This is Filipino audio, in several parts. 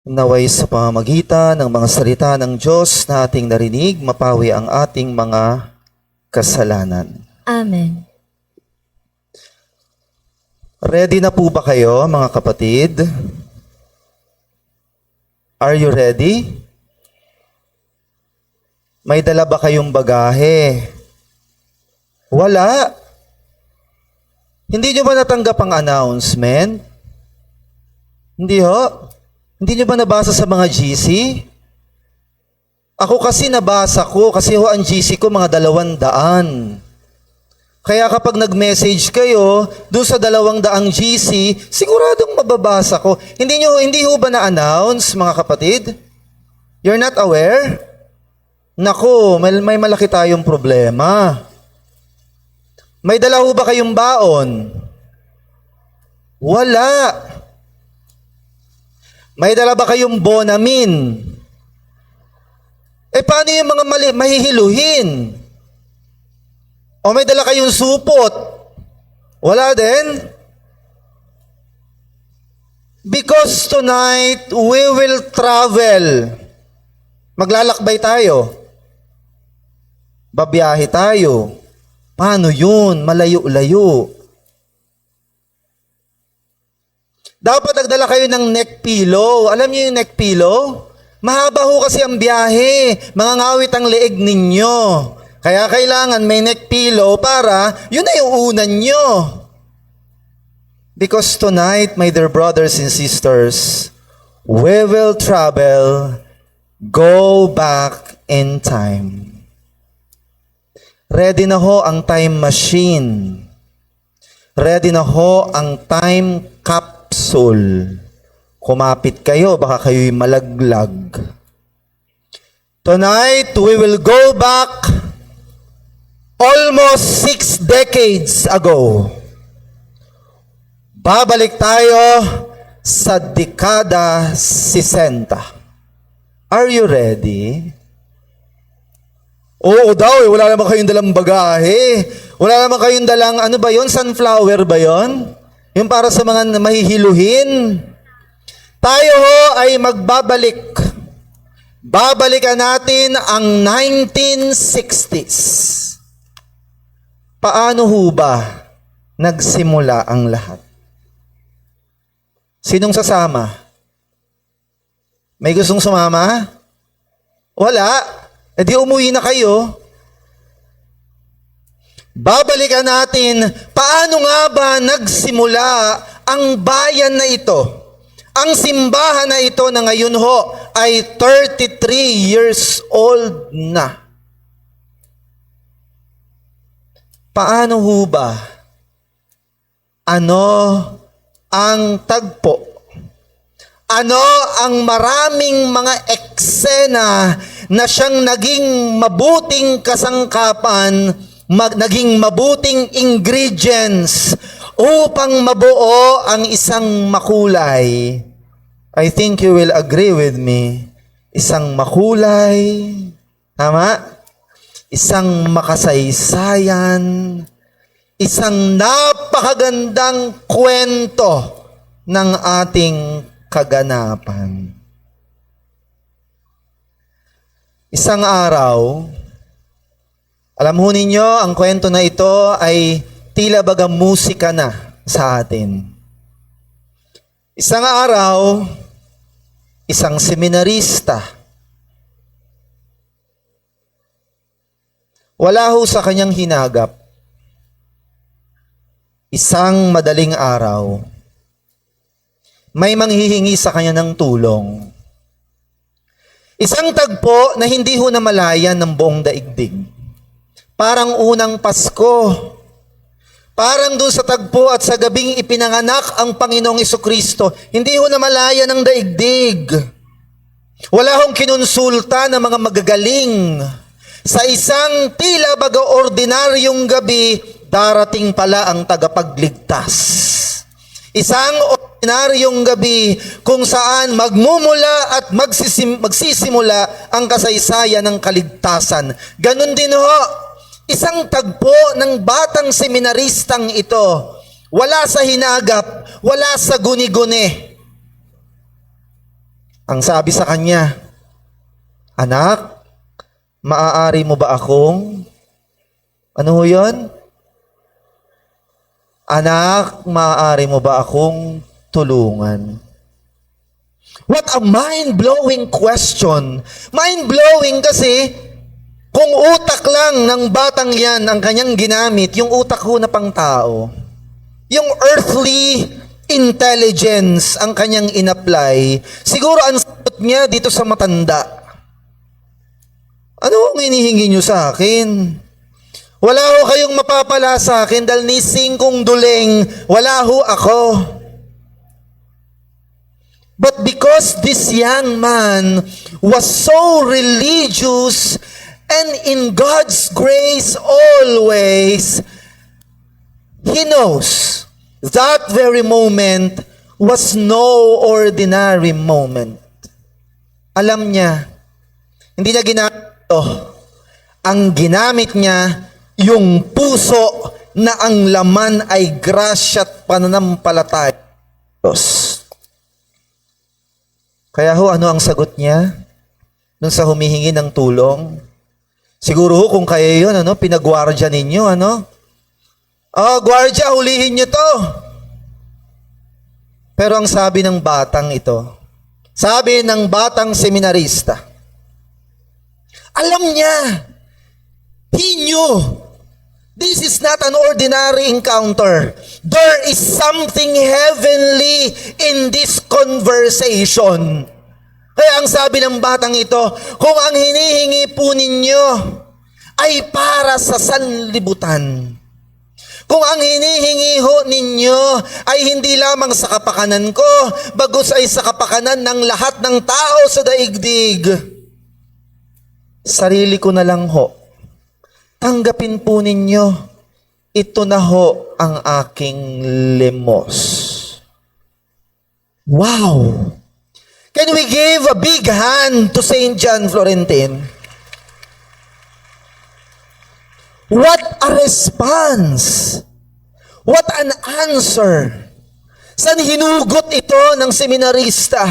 Naway sa pamamagitan ng mga salita ng Diyos na ating narinig, mapawi ang ating mga kasalanan. Amen. Ready na po ba kayo, mga kapatid? Are you ready? May dala ba kayong bagahe? Wala. Hindi nyo ba natanggap ang announcement? Hindi ho? Hindi nyo ba nabasa sa mga GC? Ako kasi nabasa ko, kasi ho ang GC ko mga 200. Kaya kapag nag-message kayo, doon sa 200 GC, siguradong mababasa ko. Hindi ho ba na-announce, mga kapatid? You're not aware? Naku, may malaki tayong problema. May dala ho ba kayong baon? Wala. May dala ba kayong Bonamin? Paano yung mga mahihiluhin? O may dala kayong supot? Wala din? Because tonight, we will travel. Maglalakbay tayo. Babiyahe tayo. Paano yun? Malayo-layo. Dapat nagdala kayo ng neck pillow. Alam niyo yung neck pillow? Mahaba ho kasi ang biyahe. Mangangawit ang leeg ninyo. Kaya kailangan may neck pillow para yun na yung unan nyo. Because tonight, my dear brothers and sisters, we will travel, go back in time. Ready na ho ang time machine. Ready na ho ang time capsule. Kumapit kayo, baka kayo'y malaglag. Tonight, we will go back almost 6 decades ago. Babalik tayo sa dekada 60. Are you ready? Oo daw, wala naman kayong dalang bagahe. Wala naman kayong dalang, ano ba yon? Sunflower ba yon? Yung para sa mga mahihiluhin. Tayo ho ay magbabalik. Babalikan natin ang 1960s. Paano ho ba nagsimula ang lahat? Sinong sasama? May gustong sumama? Wala. E di umuwi na kayo. Babalikan natin, paano nga ba nagsimula ang bayan na ito? Ang simbahan na ito na ngayon ho ay 33 years old na. Paano ho ba? Ano ang tagpo? Ano ang maraming mga eksena na siyang naging mabuting kasangkapan, naging mabuting ingredients upang mabuo ang isang makulay? I think you will agree with me. Isang makulay, tama? Isang makasaysayan, isang napakagandang kwento ng ating kaganapan. Isang araw, alam ho ninyo, ang kwento na ito ay tila baga musika na sa atin. Isang araw, isang seminarista, wala ho sa kanyang hinagap. Isang madaling araw, may manghihingi sa kanya ng tulong. Isang tagpo na hindi ho namalayan ng buong daigdig. Parang unang Pasko. Parang doon sa tagpo at sa gabing ipinanganak ang Panginoong Jesucristo, hindi ho namalayan ng daigdig. Wala hong kinonsulta ng mga magagaling. Sa isang tila baga ordinaryong gabi, darating pala ang tagapagligtas. Isang ordinaryong gabi kung saan magmumula at magsisimula ang kasaysayan ng kaligtasan. Ganon din ho, isang tagpo ng batang seminaristang ito. Wala sa hinagap, wala sa guni-guni. Ang sabi sa kanya, "Anak, maaari mo ba akong..." Ano ho yun? "Anak, maaari mo ba akong tulungan?" What a mind-blowing question. Mind-blowing kasi kung utak lang ng batang yan ang kanyang ginamit, yung utak ho na pang tao, yung earthly intelligence ang kanyang in-apply, siguro ang sagot niya dito sa matanda, "Ano ang hinihingi niyo sa akin? Wala ho kayong mapapala sa akin dahil ni singkong duleng, wala ho ako." But because this young man was so religious and in God's grace always, he knows that very moment was no ordinary moment. Alam niya, hindi niya ginamit ito. Ang ginamit niya, yung puso na ang laman ay grasya at pananampalataya. Kaya ho, ano ang sagot niya nung sa humihingi ng tulong? Siguro ho, kung kaya yun, pinagwardya ninyo, "Gwardya, hulihin niyo to." Pero ang sabi ng batang ito, sabi ng batang seminarista, alam niya, he knew, this is not an ordinary encounter. There is something heavenly in this conversation. Kaya ang sabi ng batang ito, kung ang hinihingi po ninyo ay para sa sanlibutan, kung ang hinihingi ho ninyo ay hindi lamang sa kapakanan ko, bagkus ay sa kapakanan ng lahat ng tao sa daigdig, sarili ko na lang ho, tanggapin po ninyo, ito na ho ang aking limos. Wow! Can we give a big hand to Saint John Florentin? What a response! What an answer! Saan hinugot ito ng seminarista?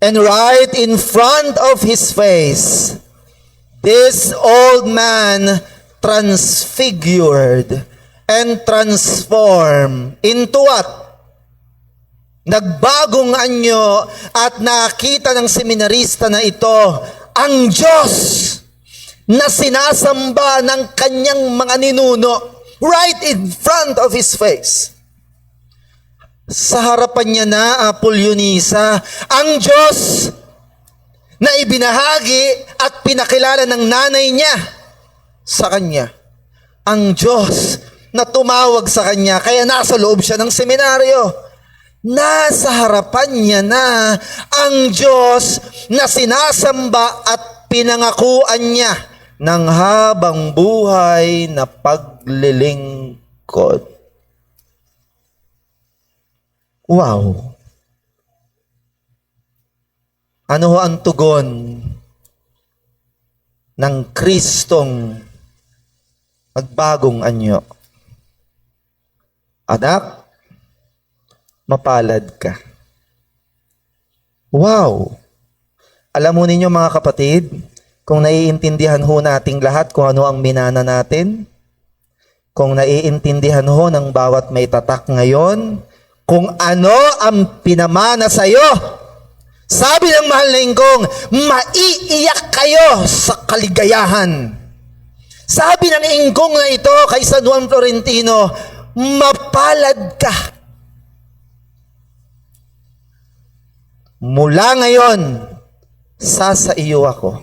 And right in front of his face, this old man transfigured and transformed into what? Nagbagong anyo at nakita ng seminarista na ito ang Diyos na sinasamba ng kanyang mga ninuno right in front of his face. Sa harapan niya na, Apollonisa, ang Diyos na ibinahagi at pinakilala ng nanay niya sa kanya. Ang Diyos na tumawag sa kanya, kaya nasa loob siya ng seminaryo. Nasa harapan niya na ang Diyos na sinasamba at pinangakuan niya ng habang buhay na paglilingkod. Wow! Ano ho ang tugon ng Kristong magbagong anyo? Anak, mapalad ka. Wow! Alam mo ninyo mga kapatid, kung naiintindihan ho nating lahat kung ano ang minana natin, kung naiintindihan ho ng bawat may tatak ngayon, kung ano ang pinamana sa iyo, sabi ng mahal na ingkong, maiiyak kayo sa kaligayahan. Sabi ng ingkong na ito kay San Juan Florentino, mapalad ka. Mula ngayon, sasaiyo ako.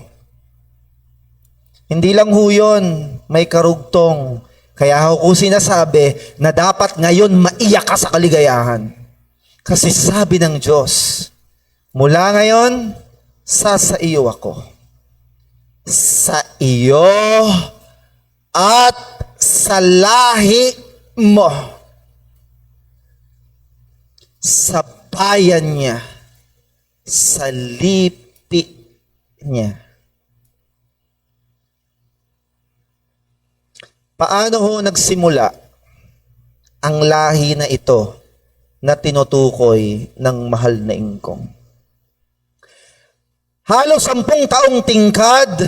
Hindi lang ho yun, may karugtong. Kaya ako sinasabi na dapat ngayon maiyak ka sa kaligayahan. Kasi sabi ng Diyos, mula ngayon, sasaiyo ako. Sa iyo at sa lahi mo. Sa bayan niya. Sa lipi niya. Paano ho nagsimula ang lahi na ito na tinutukoy ng mahal na ingkong. Halos 10 taong tingkad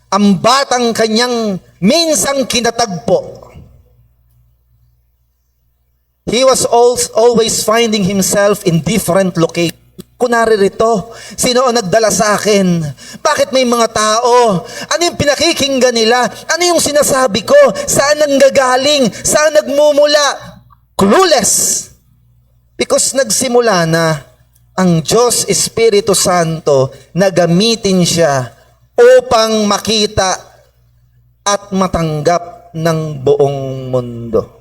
ang batang kanyang minsang kinatagpo. He was always finding himself in different locations. Kunwari rito, sino ang nagdala sa akin? Bakit may mga tao? Ano yung pinakikinggan nila? Ano yung sinasabi ko? Saan nanggagaling? Saan nagmumula? Clueless. Because nagsimula na ang Diyos Espiritu Santo na gamitin siya upang makita at matanggap ng buong mundo.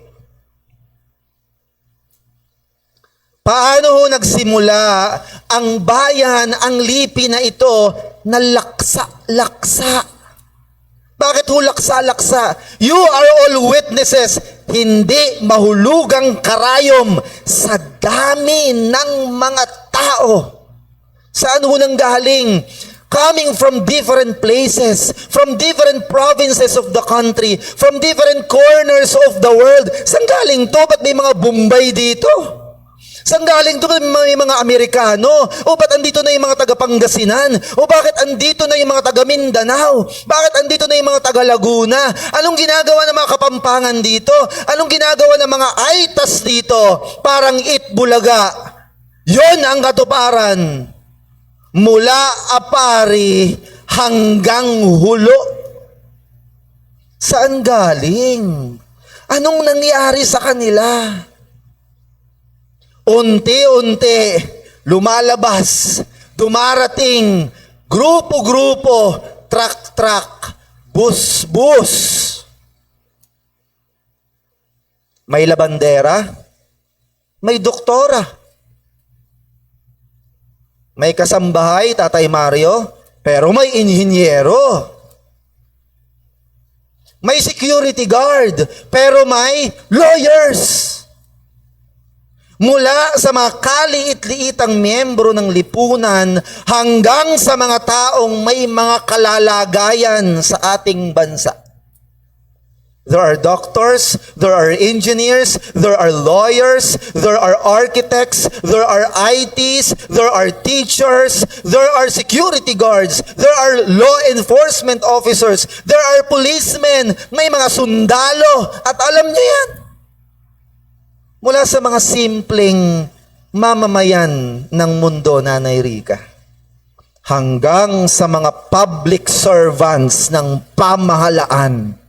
Paano ho nagsimula ang bayan, ang lipi na ito na laksa-laksa? Bakit ho laksa-laksa? You are all witnesses, hindi mahulugang karayom sa dami ng mga tao. Saan ho nanggaling? Coming from different places, from different provinces of the country, from different corners of the world. Saan galing to? Ba't may mga Bombay dito? Saan galing to? May mga Amerikano? O ba't andito na yung mga taga-Pangasinan? O bakit andito na yung mga taga-Mindanao? Bakit andito na yung mga taga-Laguna? Anong ginagawa ng mga Kapampangan dito? Anong ginagawa ng mga Aitas dito? Parang Itbulaga. Yon ang katuparan. Mula Apari hanggang Hulo. Saan galing? Anong nangyari sa kanila? Unti-unti, lumalabas, dumarating, grupo-grupo, truck-truck, bus-bus. May labandera, may doktora, may kasambahay, Tatay Mario, pero may inhinyero. May security guard, pero may lawyers. Mula sa mga kaliit-liitang miyembro ng lipunan hanggang sa mga taong may mga kalalagayan sa ating bansa. There are doctors, there are engineers, there are lawyers, there are architects, there are ITs, there are teachers, there are security guards, there are law enforcement officers, there are policemen, may mga sundalo, at alam niyo yan. Mula sa mga simpleng mamamayan ng mundo, Nanay Rica, hanggang sa mga public servants ng pamahalaan.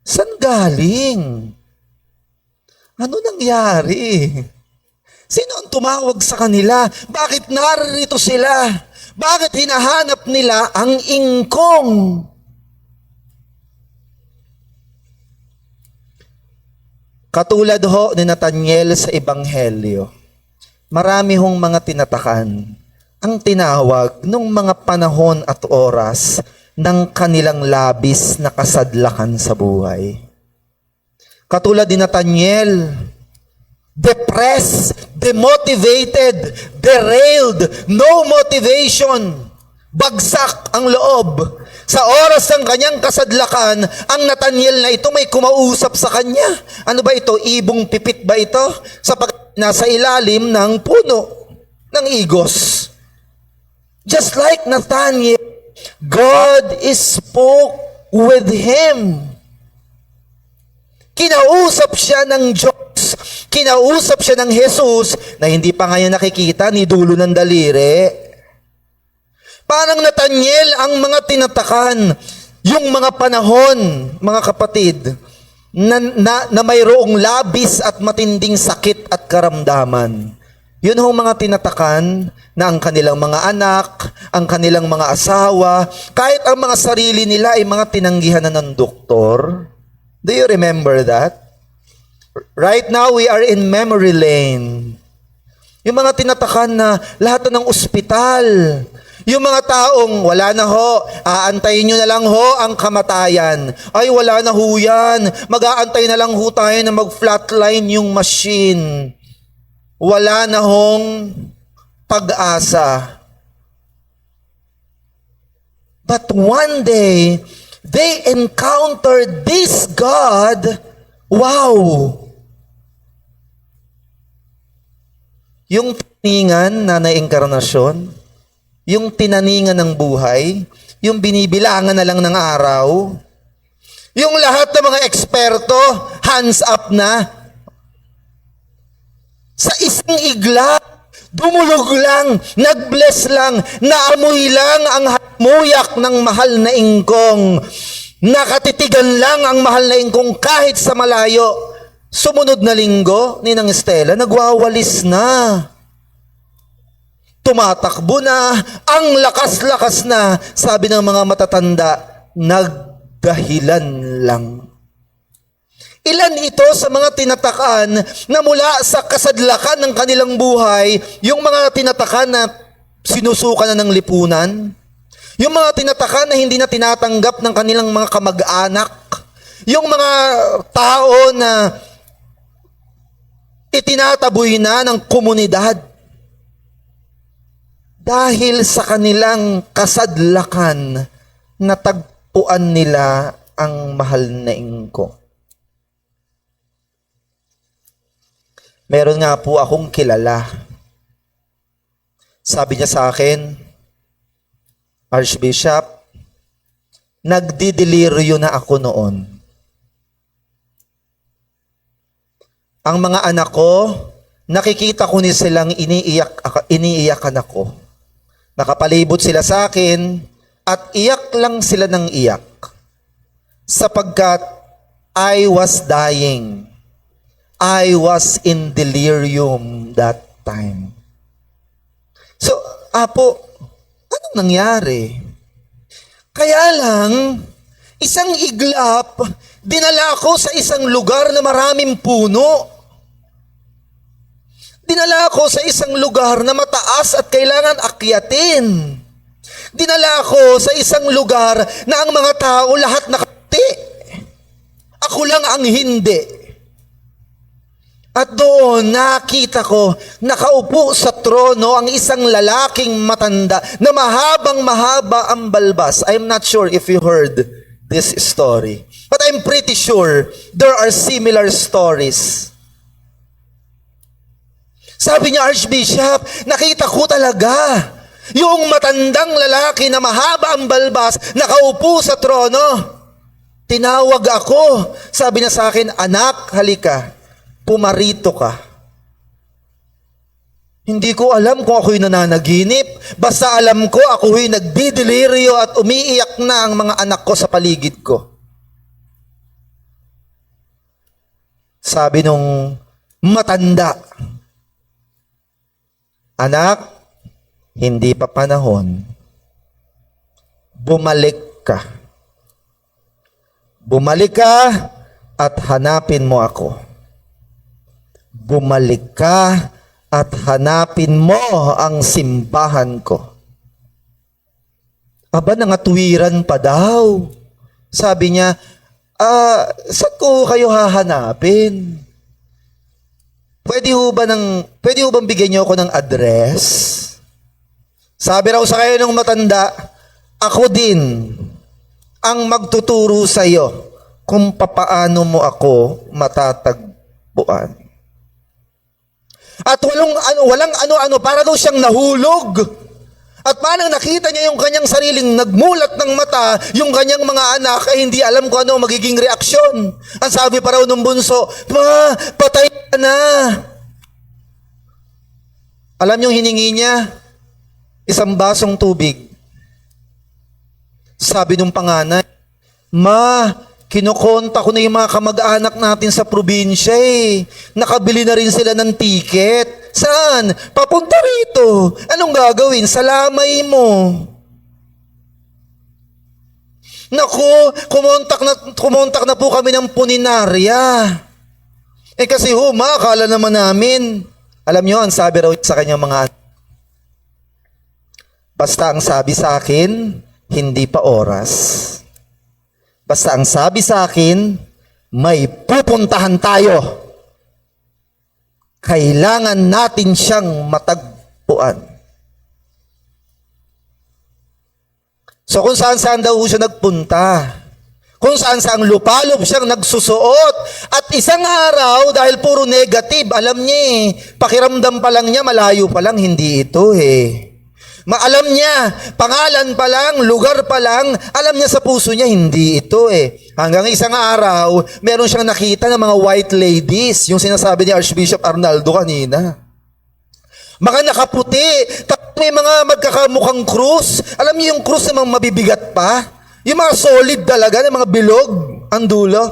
Saan galing? Ano nangyari? Sino ang tumawag sa kanila? Bakit narito sila? Bakit hinahanap nila ang ingkong? Katulad ho ni Nathaniel sa Ebanghelyo, marami hong mga tinatakan ang tinawag nung mga panahon at oras ng kanilang labis na kasadlakan sa buhay. Katulad ni Nathaniel, depressed, demotivated, derailed, no motivation, bagsak ang loob. Sa oras ng kanyang kasadlakan, ang Nathaniel na ito may kumausap sa kanya. Ano ba ito? Ibong pipit ba ito? Sapagkat nasa ilalim ng puno ng igos. Just like Nathaniel, God spoke with him. Kinausap siya ng Diyos. Kinausap siya ng Jesus na hindi pa ngayon nakikita ni dulo ng daliri. Parang Nathaniel ang mga tinatakan, yung mga panahon, mga kapatid, na mayroong labis at matinding sakit at karamdaman. Yun ang mga tinatakan na ang kanilang mga anak, ang kanilang mga asawa, kahit ang mga sarili nila ay mga tinanggihan na ng doktor. Do you remember that? Right now, we are in memory lane. Yung mga tinatakan na lahat ng ospital, yung mga taong wala na ho, aantayin nyo na lang ho ang kamatayan. Ay, wala na ho yan. Mag-aantay na lang ho tayo na mag-flatline yung machine. Wala na hong pag-asa. But one day, they encountered this God. Wow! yung tinaningan na nainkarnasyon, yung tinaningan ng buhay, yung binibilangan na lang ng araw, yung lahat ng mga eksperto, hands up na, sa isang igla, dumulog lang, nag-bless lang, naamoy lang ang muyak ng mahal na ingkong. Nakatitigan lang ang mahal na ingkong kahit sa malayo. Sumunod na linggo, Ninang Estela, nagwawalis na. Tumatakbo na, ang lakas-lakas na, sabi ng mga matatanda, nagdahilan lang. Ilan ito sa mga tinatakan na mula sa kasadlakan ng kanilang buhay, yung mga tinatakan na sinusukan na ng lipunan, yung mga tinatakan na hindi na tinatanggap ng kanilang mga kamag-anak, yung mga tao na itinataboy na ng komunidad, dahil sa kanilang kasadlakan, natagpuan nila ang mahal na ingko. Meron nga po akong kilala. Sabi niya sa akin, Archbishop, nagdideliryo na ako noon. Ang mga anak ko, nakikita ko ni silang iniiyakan ako. Nakapalibot sila sa akin at iyak lang sila ng iyak sapagkat I was dying. I was in delirium that time. So, Apo, anong nangyari? Kaya lang, isang iglap, dinala ako sa isang lugar na maraming puno. Dinala ako sa isang lugar na mataas at kailangan akyatin. Dinala ako sa isang lugar na ang mga tao lahat nakati. Ako lang ang hindi. At doon nakita ko, nakaupo sa trono ang isang lalaking matanda na mahabang-mahaba ang balbas. I'm not sure if you heard this story. But I'm pretty sure there are similar stories. Sabi niya, Archbishop, nakita ko talaga yung matandang lalaki na mahaba ang balbas, nakaupo sa trono. Tinawag ako. Sabi niya sa akin, anak, halika, pumarito ka. Hindi ko alam kung ako'y nananaginip. Basta alam ko ako'y nagdideliryo at umiiyak na ang mga anak ko sa paligid ko. Sabi nung matanda, anak, hindi pa panahon. Bumalik ka. Bumalik ka at hanapin mo ako. Bumalik ka at hanapin mo ang simbahan ko. Aba, nangatwiran pa daw. Sabi niya, saan ko kayo hahanapin? Pwede ho bang bigyan niyo ako ng address? Sabi raw sa kayo ng matanda, ako din ang magtuturo sa iyo kung papaano mo ako matatagpuan. At walang ano-ano, para daw siyang nahulog. At parang nakita niya yung kanyang sariling nagmulat ng mata, yung kanyang mga anak ay hindi alam kung ano magiging reaksyon. Ang sabi pa raw ng bunso, ma, patay ka na. Alam niyong hiningi niya? Isang basong tubig. Sabi nung panganay, ma, kinukonta ko na yung mga kamag-anak natin sa probinsya eh. Nakabili na rin sila ng tiket. Saan? Papunta rito. Anong gagawin? Sa lamay mo. Naku, kumontak na po kami ng puninarya. Eh kasi akala naman namin. Alam nyo, ang sabi raw sa kanyang mga anak, basta ang sabi sa akin, hindi pa oras. Basta ang sabi sa akin, may pupuntahan tayo. Kailangan natin siyang matagpuan. So kung saan-saan daw siya nagpunta. Kung saan lupalop siyang nagsusuot. At isang araw, dahil puro negative, alam niya pakiramdam pa lang niya, malayo pa lang, hindi ito Maalam niya, pangalan pa lang, lugar pa lang, alam niya sa puso niya, hindi ito Hanggang isang araw, meron siyang nakita ng mga white ladies, yung sinasabi ni Archbishop Arnaldo kanina. Mga nakaputi, may mga magkakamukhang krus. Alam niyo yung krus na mga mabibigat pa? Yung mga solid talaga, yung mga bilog, ang dulo.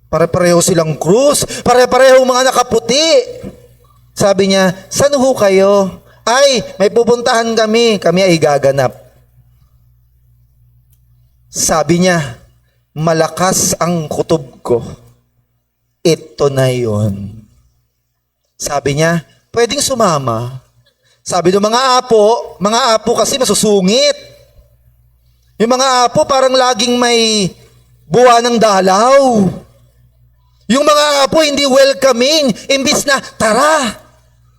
Pare-pareho silang krus, pare-pareho mga nakaputi. Sabi niya, saan ho kayo? Ay, may pupuntahan kami ay gaganap. Sabi niya, malakas ang kutob ko. Ito na yon. Sabi niya, pwedeng sumama. Sabi ng mga apo kasi masusungit. Yung mga apo parang laging may buwa ng dalaw. Yung mga apo hindi welcoming, imbis na, tara.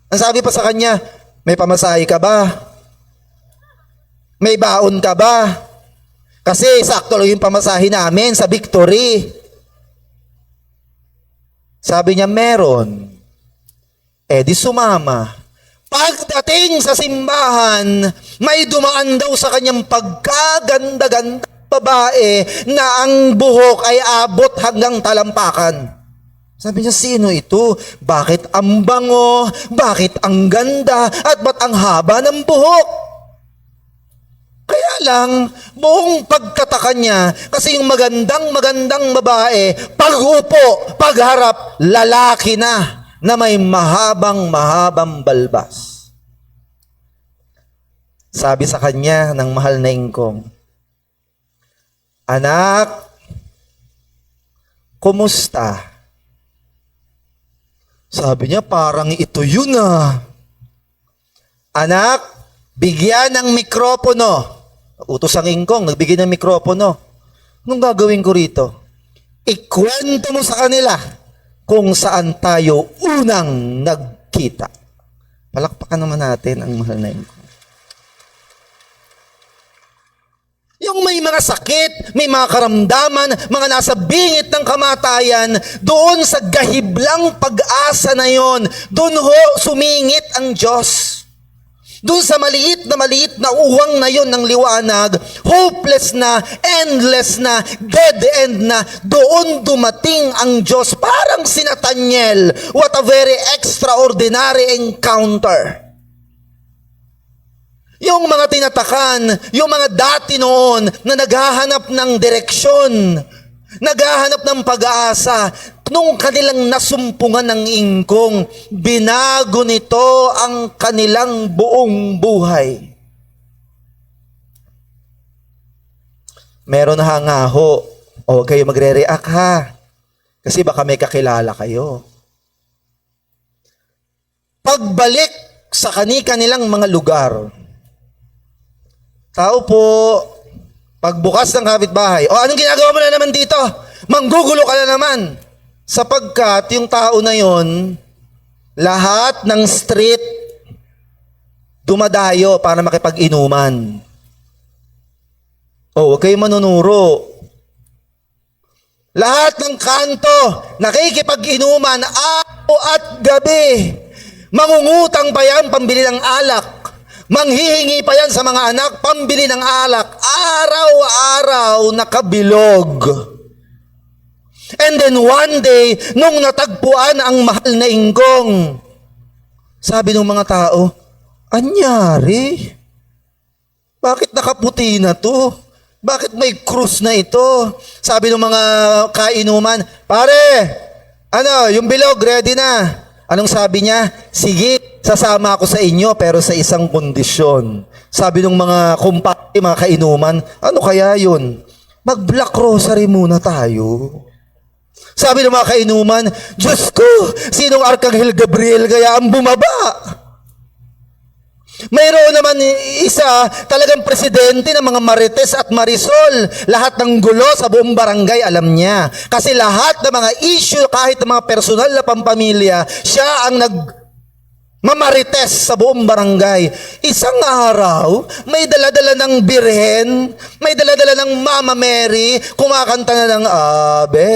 Ang sabi pa sa kanya, may pamasahe ka ba? May baon ka ba? Kasi sakto lang yung pamasahe namin sa Victory. Sabi niya, meron. Di sumama. Pagdating sa simbahan, may dumaan daw sa kanyang pagkaganda-ganda babae na ang buhok ay abot hanggang talampakan. Sabi niya, sino ito? Bakit ang bango? Bakit ang ganda? At ba't ang haba ng buhok? Kaya lang, buong pagtataka niya, kasi yung magandang babae, pag-upo, pagharap, lalaki na may mahabang balbas. Sabi sa kanya ng mahal na ingkong, anak, kumusta? Sabi niya, parang ito yun Anak, bigyan ng mikropono. Utos ang ingkong, nagbigay ng mikropono. Anong gagawin ko rito? Ikwento mo sa kanila kung saan tayo unang nagkita. Palakpakan naman natin ang mahal na ingkong. Yung may mga sakit, may mga karamdaman, mga nasa bingit ng kamatayan, doon sa gahiblang pag-asa na yon, doon sumingit ang Diyos. Doon sa maliit na uwang na yon ng liwanag, hopeless na, endless na, dead end na, doon dumating ang Diyos. Parang si Nathaniel. What a very extraordinary encounter. Yung mga tinatakan, yung mga dati noon na naghahanap ng direksyon, naghahanap ng pag-aasa, nung kanilang nasumpungan ng ingkong, binago nito ang kanilang buong buhay. Meron nga ho, huwag kayo magre-react ha, kasi baka may kakilala kayo. Pagbalik sa kanilang mga lugar, tao po, pagbukas ng kapitbahay, anong ginagawa mo na naman dito? Manggugulo ka na naman. Sapagkat yung tao na yon, lahat ng street dumadayo para makipag-inuman. Huwag kayo manunuro. Lahat ng kanto, nakikipag-inuman, araw at gabi. Mangungutang pa yan, pambili ng alak. Manghihingi pa yan sa mga anak, pambili ng alak. Araw-araw nakabilog. And then one day, nung natagpuan ang mahal na ingkong, sabi ng mga tao, anyari? Bakit nakaputi na to? Bakit may krus na ito? Sabi ng mga kainuman, pare, yung bilog, ready na. Anong sabi niya? Sige, sasama ako sa inyo pero sa isang kondisyon. Sabi ng mga kumpare, mga kainuman, ano kaya yun? Mag-black rosary muna tayo. Sabi ng mga kainuman, Diyos ko, sinong Arkanghel Gabriel kaya ang bumaba? Mayroon naman isa, talagang presidente ng mga Marites at Marisol. Lahat ng gulo sa buong barangay alam niya. Kasi lahat ng mga issue, kahit ng mga personal na pampamilya, siya ang mamarites sa buong barangay. Isang araw, may daladala ng birhen, may daladala ng Mama Mary, kumakanta na ng Ave,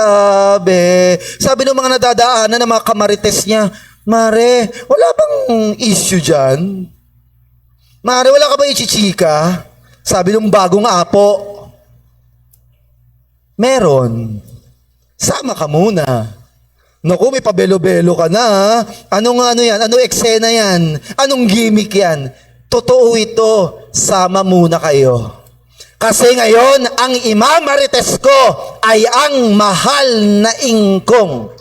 Ave. Sabi ng mga nadadaanan ng mga kamarites niya, Mare, wala bang issue dyan? Mare, wala ka ba ichichika? Sabi ng bagong apo, meron. Sama ka muna. Naku, may pabelo-belo ka na, ha? Ano yan? Anong eksena yan? Anong gimmick yan? Totoo ito. Sama muna kayo. Kasi ngayon, ang imamarites ko ay ang mahal na ingkong.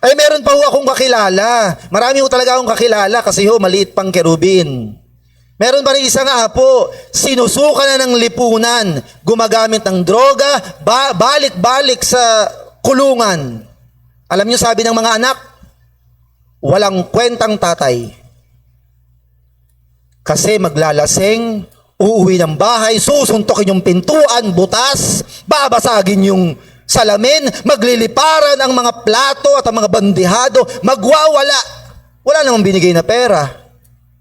Ay, meron pa ho akong kakilala. Marami ho talaga akong kakilala kasi ho, maliit pang kerubin. Meron pa rin isang apo, sinusuka na ng lipunan, gumagamit ng droga, balik-balik sa kulungan. Alam niyo sabi ng mga anak, walang kwentang tatay. Kasi maglalasing, uuwi ng bahay, susuntokin yung pintuan, butas, babasagin yung salamin, magliliparan ang mga plato at ang mga bandihado, magwawala. Wala namang binigay na pera,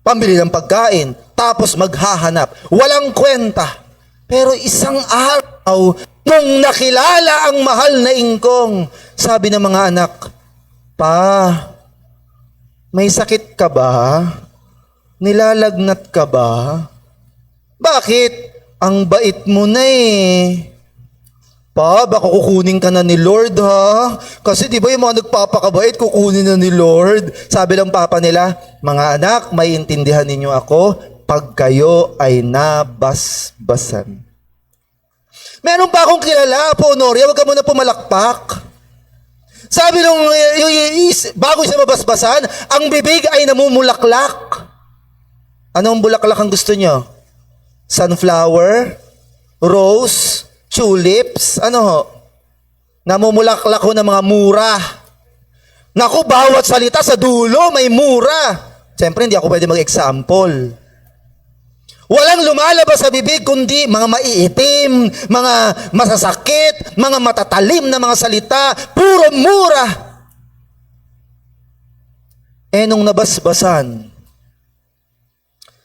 pambili ng pagkain, tapos maghahanap. Walang kwenta. Pero isang araw, nung nakilala ang mahal na ingkong, sabi ng mga anak, Pa, may sakit ka ba? Nilalagnat ka ba? Bakit? Ang bait mo na eh. Pa, baka kukunin ka na ni Lord, ha? Kasi di ba yung mga nagpapakabait, kukunin na ni Lord? Sabi ng papa nila, mga anak, may intindihan ninyo ako pag kayo ay nabasbasan. Meron pa akong kilala, po Honoria, wag ka muna pumalakpak. Sabi nung, bago siya mabasbasan, ang bibig ay namumulaklak. Anong bulaklak ang gusto nyo? Sunflower? Rose? Tulips? Ano ho? Namumulaklak ho ng mga mura. Naku, bawat salita sa dulo may mura. Siyempre, hindi ako pwede mag-example. Walang lumalabas sa bibig kundi mga maiitim, mga masasakit, mga matatalim na mga salita, puro mura. Nung nabasbasan,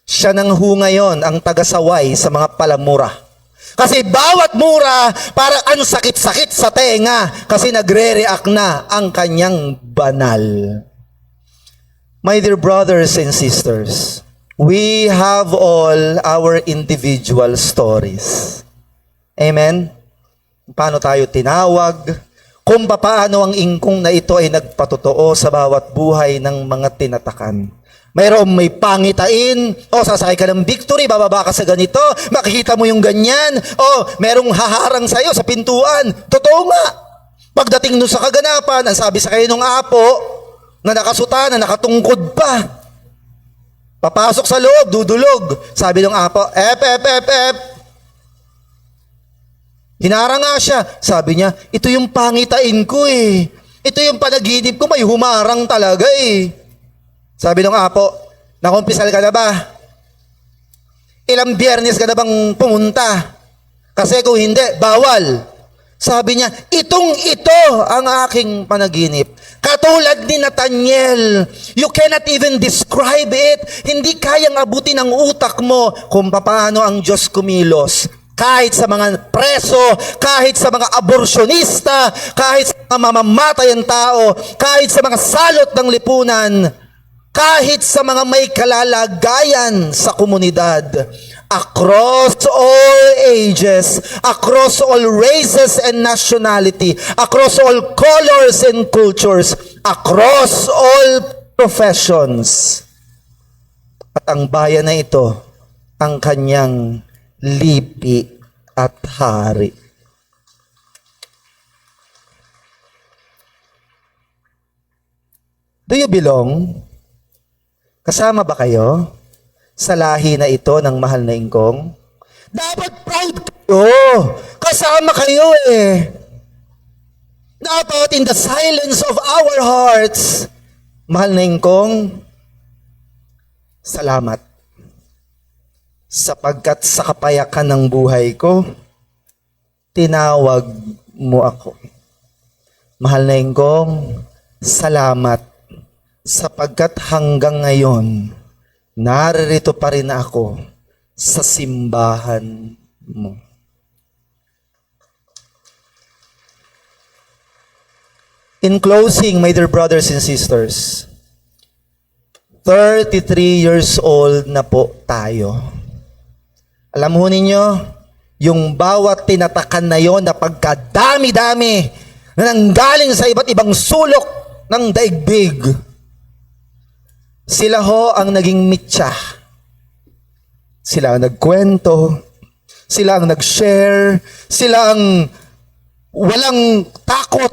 siya nang ho ngayon ang tagasaway sa mga palamura. Kasi bawat mura, parang ang sakit-sakit sa tenga kasi nagre-react na ang kanyang banal. My dear brothers and sisters, we have all our individual stories. Amen? Paano tayo tinawag? Kung paano ang ingkong na ito ay nagpatotoo sa bawat buhay ng mga tinatakan. Mayroong may pangitain, sasakay ka ng victory, bababa ka sa ganito, makikita mo yung ganyan, merong haharang sa'yo sa pintuan. Totoo nga. Pagdating nun sa kaganapan, ang sabi sa kayo ng apo, na nakasuta, na nakatungkod pa. Papasok sa loob, dudulog. Sabi ng apo, ep. Hinarang nga siya. Sabi niya, ito yung pangitain ko eh. Ito yung panaginip ko, may humarang talaga eh. Sabi ng apo, nakumpisal ka na ba? Ilang biyernes ka na bang pumunta? Kasi kung hindi, bawal. Sabi niya, ito ang aking panaginip. Katulad ni Nathaniel, you cannot even describe it. Hindi kayang abutin ng utak mo kung paano ang Diyos kumilos. Kahit sa mga preso, kahit sa mga aborsyonista, kahit sa mga mamamatay ang tao, kahit sa mga salot ng lipunan, kahit sa mga may kalalagayan sa komunidad, across all ages, across all races and nationality, across all colors and cultures, across all professions. At ang bayan na ito, ang kanyang lipi at hari. Do you belong? Kasama ba kayo sa lahi na ito ng mahal na ingkong? Dapat proud kayo. Kasama kayo eh. Dapat in the silence of our hearts, mahal na ingkong, salamat. Sapagkat sa kapayakan ng buhay ko, tinawag mo ako. Mahal na ingkong, Salamat sapagkat hanggang ngayon, naririto pa rin ako sa simbahan mo. In closing, my dear brothers and sisters, 33 years old na po tayo. Alam ho ninyo, yung bawat tinatakan na yon na pagkadami-dami na nanggaling sa iba't ibang sulok ng daigdig, sila ho ang naging mitya. Sila ang nagkwento, sila ang nag-share, sila ang walang takot,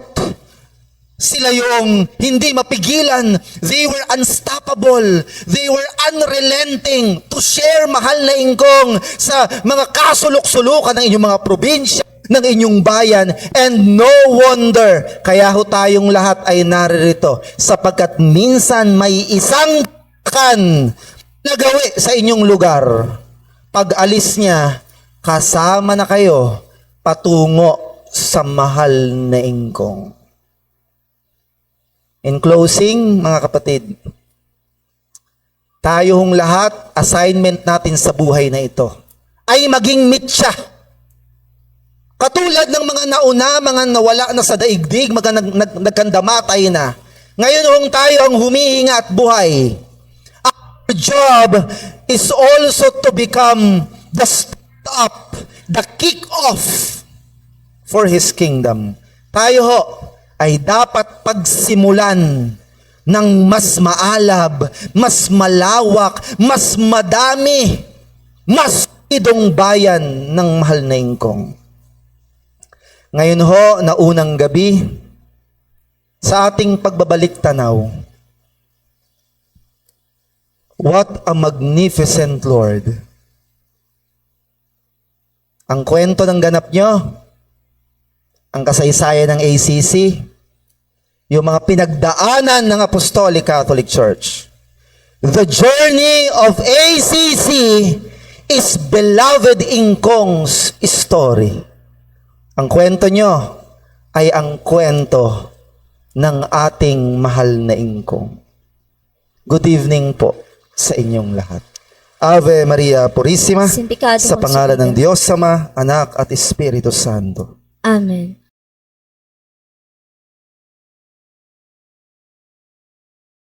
sila yung hindi mapigilan. They were unstoppable. They were unrelenting to share, mahal na ingkong, sa mga kasulok-sulukan ng inyong mga probinsya, ng inyong bayan. And no wonder, kaya ho tayong lahat ay naririto, sapagkat minsan may isang kan nagawi sa inyong lugar. Pag alis niya, kasama na kayo patungo sa mahal na ingkong. In closing, mga kapatid, tayong lahat, assignment natin sa buhay na ito ay maging mitya. Katulad ng mga nauna, mga nawala na sa daigdig, mga nagkandamatay na. Ngayon hong tayo ang humihinga at buhay. Our job is also to become the start-up, the kick-off for His kingdom. Tayo ho ay dapat pagsimulan ng mas maalab, mas malawak, mas madami, mas idong bayan ng mahal na ingkong. Ngayon ho, na unang gabi, sa ating pagbabalik tanaw, what a magnificent Lord. Ang kwento ng ganap nyo, ang kasaysayan ng ACC, yung mga pinagdaanan ng Apostolic Catholic Church. The journey of ACC is beloved ingkong's story. Ang kwento nyo ay ang kwento ng ating mahal na ingkong. Good evening po sa inyong lahat. Ave Maria Purissima, Simplicado sa pangalan ng Diyos Ama, Anak at Espiritu Santo. Amen.